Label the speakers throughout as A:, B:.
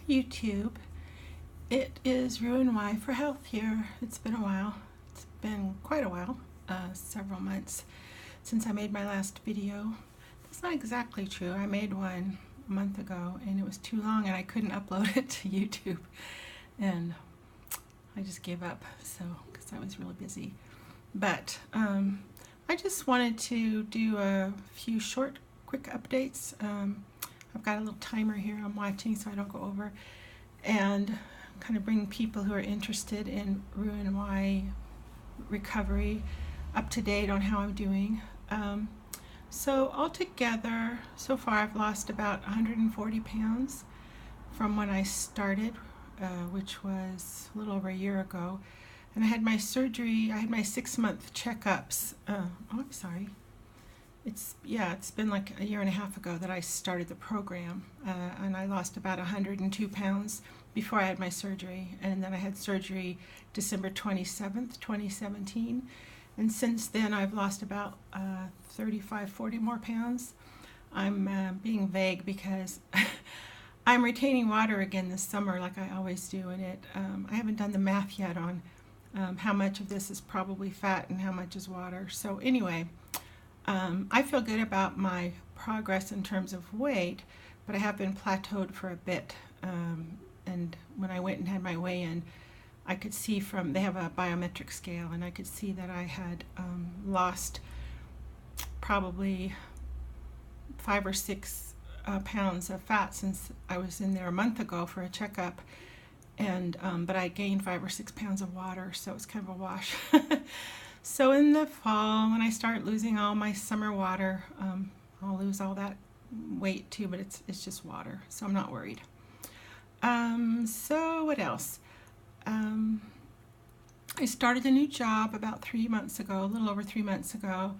A: YouTube. It is Roux-en-Y for health here. It's been a while. It's been quite a while, several months since I made my last video. That's not exactly true. I made one a month ago and it was too long and I couldn't upload it to YouTube. And I just gave up, because I was really busy. But I just wanted to do a few short, quick updates. I've got a little timer here I'm watching so I don't go over, and kind of bring people who are interested in Roux-en-Y recovery up to date on how I'm doing. So altogether, so far I've lost about 140 pounds from when I started, which was a little over a year ago. And I had my surgery, I had my 6-month checkups. I'm sorry. It's been like a year and a half ago that I started the program, and I lost about 102 pounds before I had my surgery, and then I had surgery December 27th, 2017, and since then I've lost about 35-40 more pounds. I'm being vague because I'm retaining water again this summer like I always do, and I haven't done the math yet on how much of this is probably fat and how much is water. So anyway, I feel good about my progress in terms of weight, but I have been plateaued for a bit. And when I went and had my weigh-in, I could see they have a biometric scale, and I could see that I had lost probably 5 or 6 pounds of fat since I was in there a month ago for a checkup. And but I gained 5 or 6 pounds of water, so it's kind of a wash. So in the fall, when I start losing all my summer water, I'll lose all that weight too, but it's just water, so I'm not worried. So what else? I started a new job about 3 months ago, a little over 3 months ago,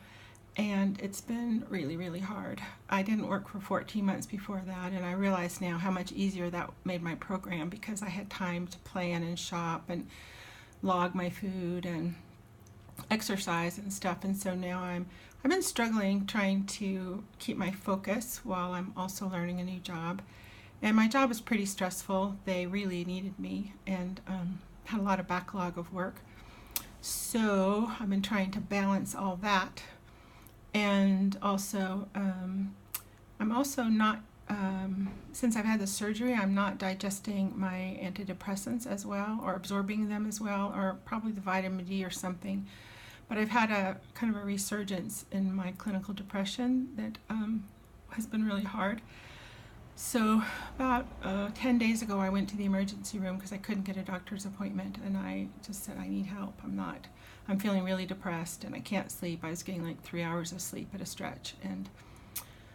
A: and it's been really, really hard. I didn't work for 14 months before that, and I realize now how much easier that made my program, because I had time to plan and shop and log my food and exercise and stuff. And so now I've been struggling trying to keep my focus while I'm also learning a new job. And my job was pretty stressful. They really needed me, and had a lot of backlog of work. So I've been trying to balance all that. And also, I'm also not, since I've had the surgery, I'm not digesting my antidepressants as well, or absorbing them as well, or probably the vitamin D or something. But I've had a kind of a resurgence in my clinical depression that has been really hard. So about 10 days ago, I went to the emergency room because I couldn't get a doctor's appointment, and I just said, I need help. I'm feeling really depressed and I can't sleep. I was getting like 3 hours of sleep at a stretch. And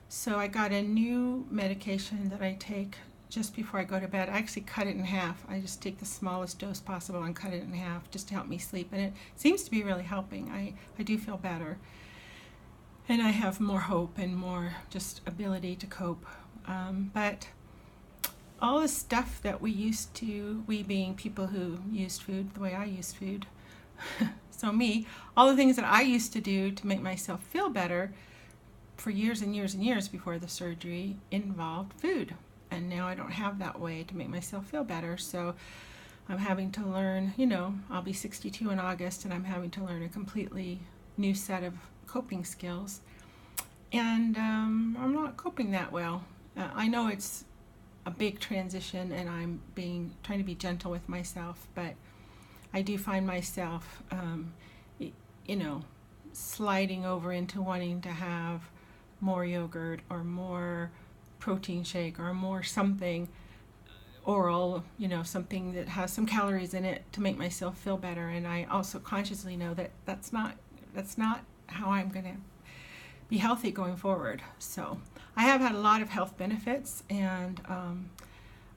A: so I got a new medication that I take just before I go to bed. I actually cut it in half. I just take the smallest dose possible and cut it in half just to help me sleep. And it seems to be really helping. I do feel better. And I have more hope and more just ability to cope. But all the stuff that we being people who used food the way I used food, so me, all the things that I used to do to make myself feel better for years and years and years before the surgery involved food. And now I don't have that way to make myself feel better. So I'm having to learn, I'll be 62 in August, and I'm having to learn a completely new set of coping skills. And I'm not coping that well. I know it's a big transition, and I'm trying to be gentle with myself, but I do find myself, sliding over into wanting to have more yogurt or more protein shake or more something oral, something that has some calories in it to make myself feel better. And I also consciously know that that's not how I'm going to be healthy going forward. So I have had a lot of health benefits, and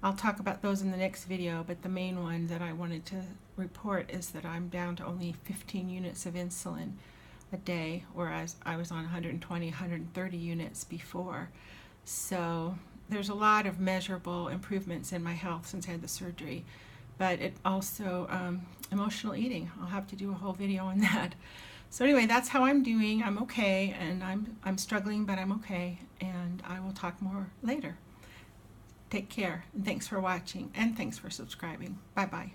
A: I'll talk about those in the next video, but the main one that I wanted to report is that I'm down to only 15 units of insulin a day, whereas I was on 120, 130 units before. So there's a lot of measurable improvements in my health since I had the surgery, but it also emotional eating. I'll have to do a whole video on that. So anyway, that's how I'm doing. I'm okay, and I'm struggling, but I'm okay, and I will talk more later. Take care, and thanks for watching, and thanks for subscribing. Bye-bye.